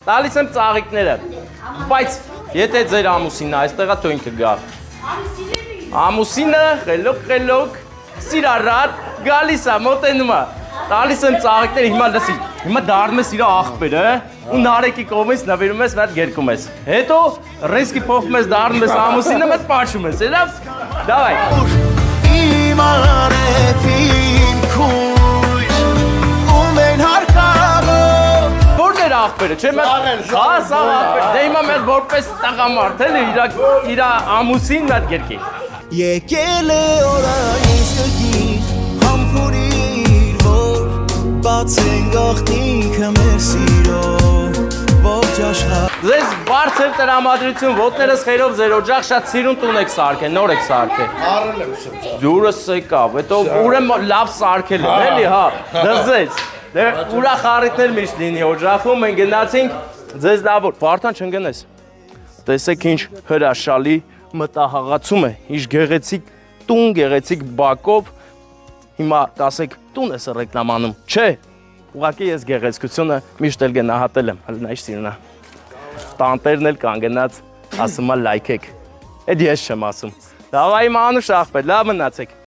Տալիս եմ ծաղիկները, բայց եթե ձեր ամուսինը այստեղա թույն կգա։ Ամուսինը խելոք, սիրարար, գալիս է, մոտենում է, տալիս եմ ծաղիկները, հիմա լսի, հիմա դառնում ես իր աղբերը ու նարեկի կողմից նվիրում ես, վեր գերքում ես։ Հետո ռիսկի փոխում ես, դառնում ես ամուսինը, մեծ պաշում ես, էլավ, դավայ։ Որն էր աղբերը, չէ՞ մեր սաղ աղբերը, դե հիմա մեր որպես տղամարդ էլի իր ամուսինն այդ գերքի։ Եկել է օրայիս կգիր, համբուրիր, որ բացեն գաղտնիքը մեր սիրո, ողջ աշխարհ։ Ձեզ բարձր տրամադրություն, ոտներս խերով ձեր օջախ շատ սիրուն տուն եք սարքել, նոր եք սարքել։ Առել եմ շնչա։ Դուրս եկավ, հետո ուրեմն լավ սարքել եմ, էլի, հա, դզեց։ Դե ուրախ առիթներ միշտ լինի օջախում, մենք գնացինք, ձեզ լավ որ, Վարդան չընկնես։ Տեսեք ինչ հրաշալի մտահաղացում է, ինչ գեղեցիկ տուն, գեղեցիկ բակով, հիմա կասեք տուն ես ռեկլամանում, չէ, ուղղակի ես գեղեցկությունը միշտ էլ գնահատել եմ, հլնայ սիրնա, տանտերն էլ կանգնած ասում է լայքեք, էդ ես չեմ ասում, դավայ մանուշ աղբեր, լավ մնացեք։